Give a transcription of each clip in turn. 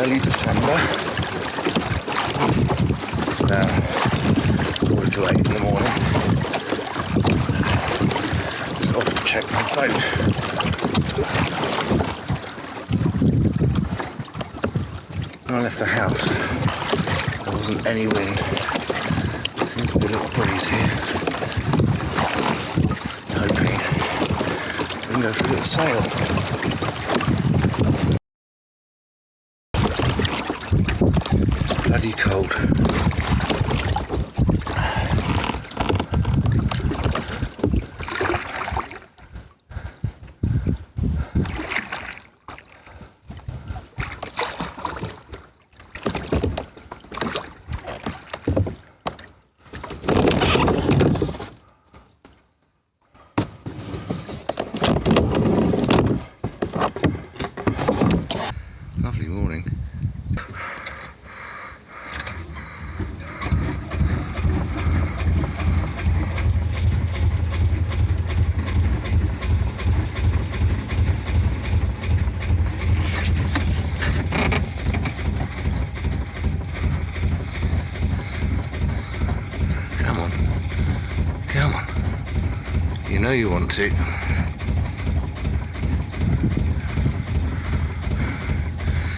early December. It's now 4:45 in the morning. Just off to check my boat. When I left the house, there wasn't any wind. There seems to be a little breeze here. Hoping we can go for a little sail. It's bloody cold. Lovely morning. Come on. Come on. You know you want to.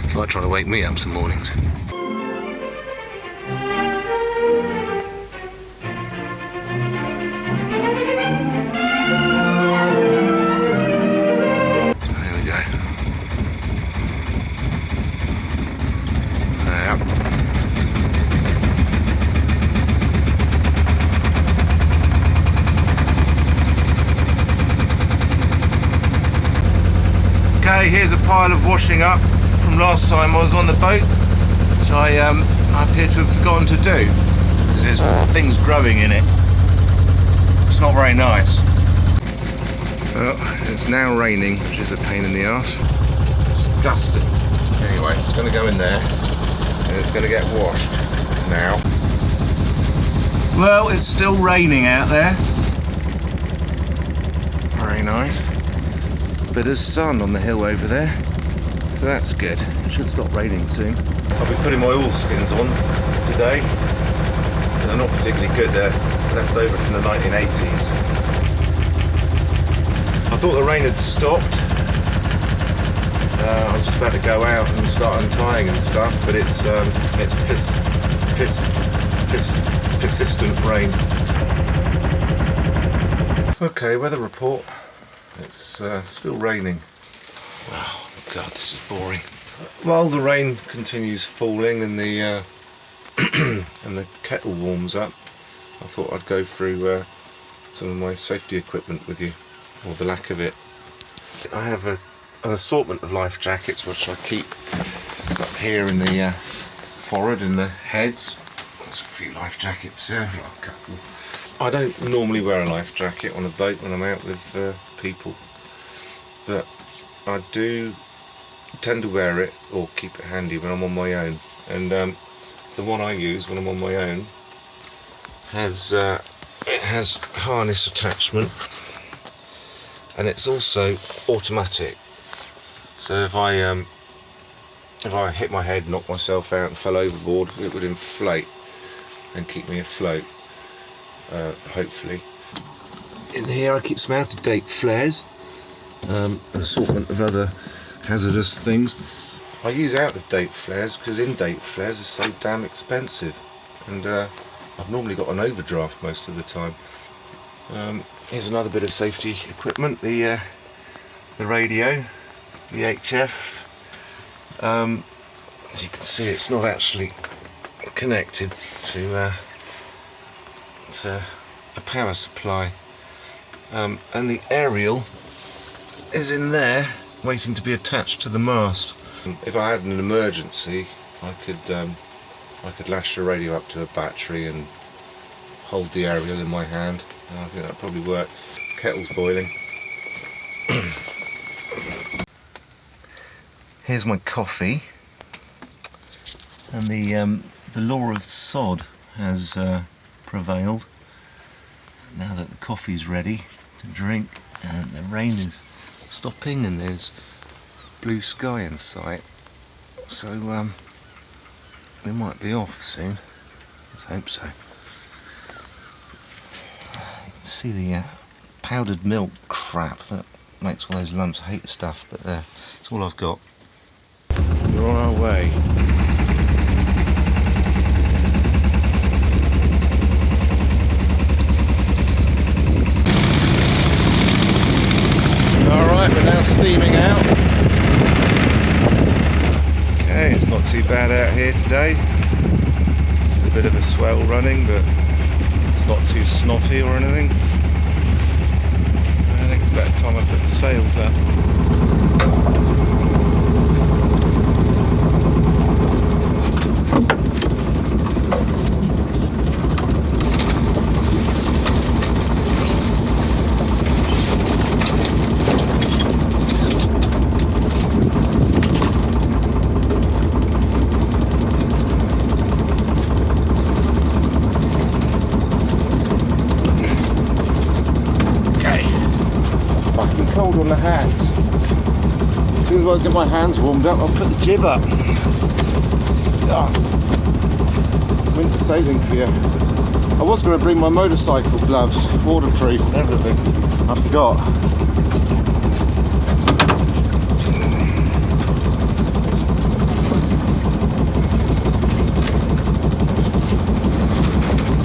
It's like trying to wake me up some mornings. There we go. Yep. Okay, here's a pile of washing up from last time I was on the boat, which I appear to have forgotten to do because there's things growing in it. It's not very nice. Well, it's now raining, which is a pain in the arse. It's disgusting. Anyway, it's going to go in there and it's going to get washed now. Well, it's still raining out there. Very nice. Bit of sun on the hill over there. So that's good. It should stop raining soon. I'll be putting my oilskins on today. They're not particularly good. They're left over from the 1980s. I thought the rain had stopped. I was just about to go out and start untying and stuff, but it's persistent rain. Okay, weather report. It's still raining. Wow. God, this is boring. While the rain continues falling and the and the kettle warms up, I thought I'd go through some of my safety equipment with you, or the lack of it. I have an assortment of life jackets which I keep up here in the forehead and the heads. There's a few life jackets here. A couple. I don't normally wear a life jacket on a boat when I'm out with people, but I do tend to wear it or keep it handy when I'm on my own, and the one I use when I'm on my own has it has harness attachment, and it's also automatic, so if I hit my head, knock myself out and fell overboard, it would inflate and keep me afloat, hopefully. In here I keep some out-of-date flares, an assortment of other hazardous things. I use out-of-date flares because in-date flares are so damn expensive, and I've normally got an overdraft most of the time. Here's another bit of safety equipment, the radio, the HF. As you can see, it's not actually connected to a power supply, and the aerial is in there waiting to be attached to the mast. If I had an emergency, I could lash the radio up to a battery and hold the aerial in my hand. I think that'd probably work. Kettle's boiling. Here's my coffee, and the law of sod has prevailed. Now that the coffee's ready to drink and the rain is stopping and there's blue sky in sight, So we might be off soon. Let's hope so. You can see the powdered milk crap that makes all those lumps. I hate the stuff, but it's all I've got. We're on our way. Alright, we're now steaming out. Okay, it's not too bad out here today. Just a bit of a swell running, but it's not too snotty or anything. I think it's about time I put the sails up. Cold on the hands. As soon as I get my hands warmed up, I'll put the jib up. Winter sailing for you. I was going to bring my motorcycle gloves, waterproof and everything. I forgot.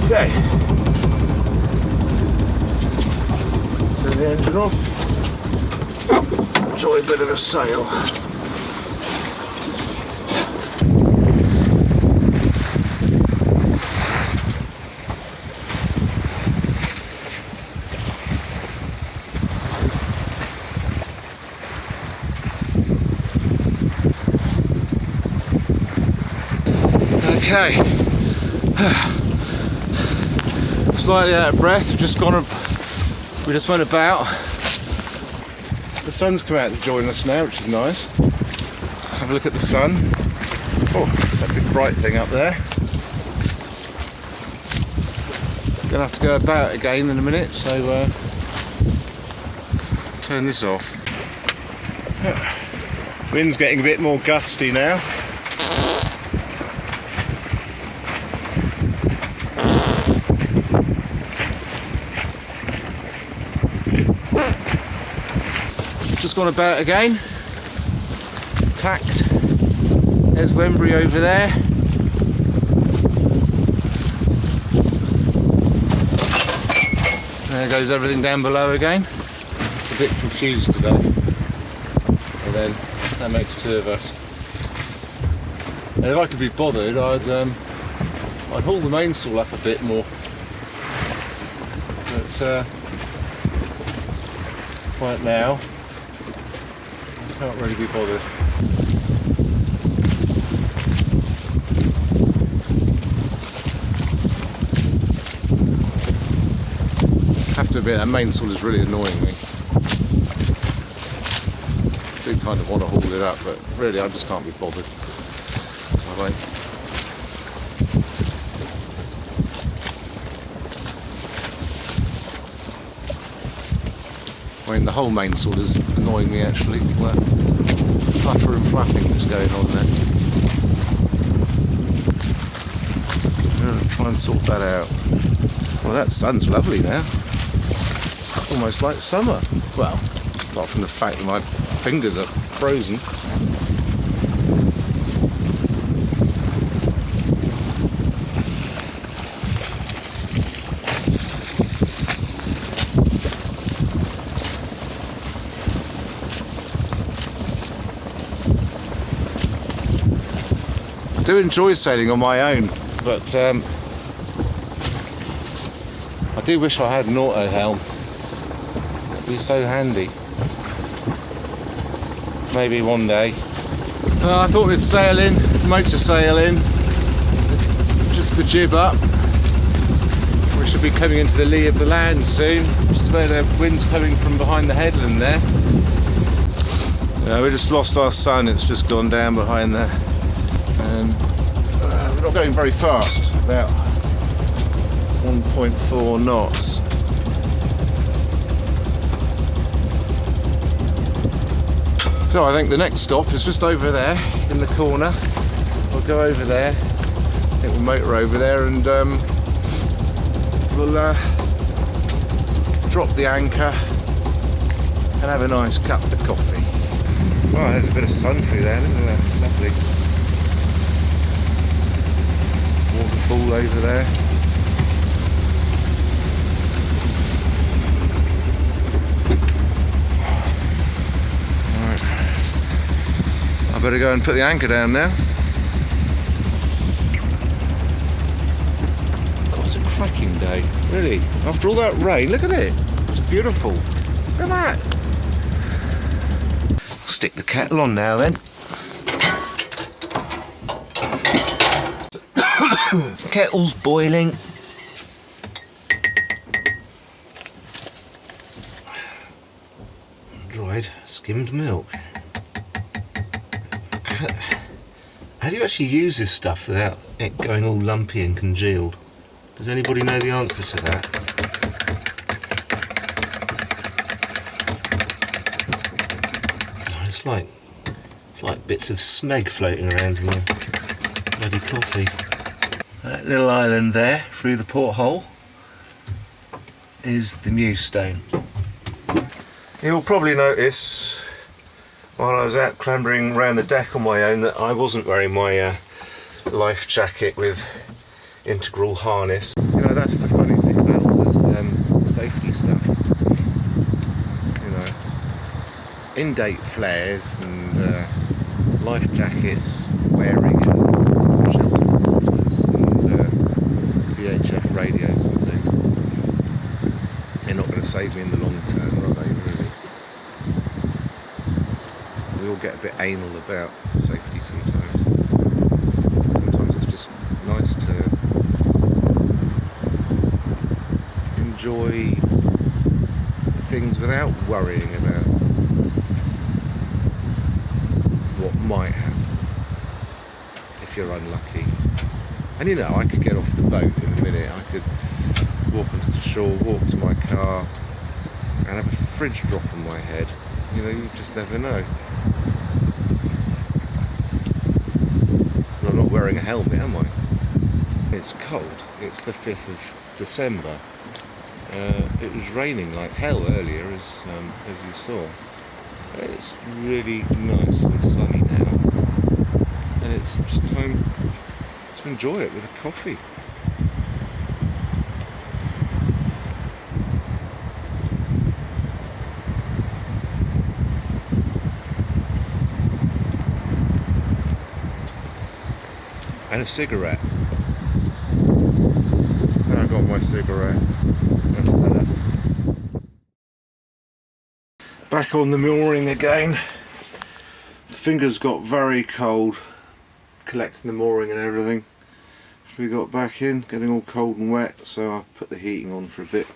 Okay. Turn the engine off. Enjoy a bit of a sail. Okay. Slightly out of breath. We just went about. The sun's come out to join us now, which is nice. Have a look at the sun. Oh, it's that big bright thing up there. Gonna have to go about again in a minute, so turn this off. Wind's getting a bit more gusty now. Just gone about again. Tacked. There's Wembury over there. There goes everything down below again. It's a bit confused today. And then that makes two of us. And if I could be bothered, I'd haul the mainsail up a bit more. But right now, can't really be bothered. I have to admit that mainsail is really annoying me. I do kind of want to haul it up, but really I just can't be bothered. I won't. I mean, the whole mainsail is annoying me actually. Well, flutter and flapping that's going on there. I'm going to try and sort that out. Well, that sun's lovely now. It's almost like summer. Well, apart from the fact that my fingers are frozen. I do enjoy sailing on my own, but I do wish I had an auto helm. It'd be so handy. Maybe one day. I thought we'd sail in, motor sail in, just the jib up. We should be coming into the lee of the land soon, which is where the wind's coming from behind the headland there. We just lost our sun, it's just gone down behind there. And we're not going very fast, about 1.4 knots. So I think the next stop is just over there in the corner. We'll go over there. I think we'll motor over there and we'll drop the anchor and have a nice cup of coffee. Oh, there's a bit of sun through there, isn't there? Lovely. Waterfall over there. Right. I better go and put the anchor down now. Oh, it's a cracking day, really. After all that rain, look at it. It's beautiful. Look at that. Stick the kettle on now then. Kettle's boiling. Dried skimmed milk. How do you actually use this stuff without it going all lumpy and congealed? Does anybody know the answer to that? It's like bits of smeg floating around in your bloody coffee. That little island there, through the porthole, is the Mewstone. You'll probably notice while I was out clambering around the deck on my own that I wasn't wearing my life jacket with integral harness. You know, that's the funny thing about all this safety stuff. In-date flares and life jackets, wearing and shelter quarters and VHF radios and things. They're not going to save me in the long term, are they, really? We all get a bit anal about safety sometimes. Sometimes it's just nice to enjoy things without worrying about what might happen if you're unlucky. And you know, I could get off the boat in a minute. I could walk onto the shore, walk to my car and have a fridge drop on my head. You know, you just never know. And I'm not wearing a helmet, am I? It's cold. It's the 5th of December. It was raining like hell earlier, as you saw. It's really nice and sunny now, and it's just time to enjoy it with a coffee. And a cigarette. And I got my cigarette. That's better. Back on the mooring again. Fingers got very cold collecting the mooring and everything. So we got back in, getting all cold and wet, so I've put the heating on for a bit.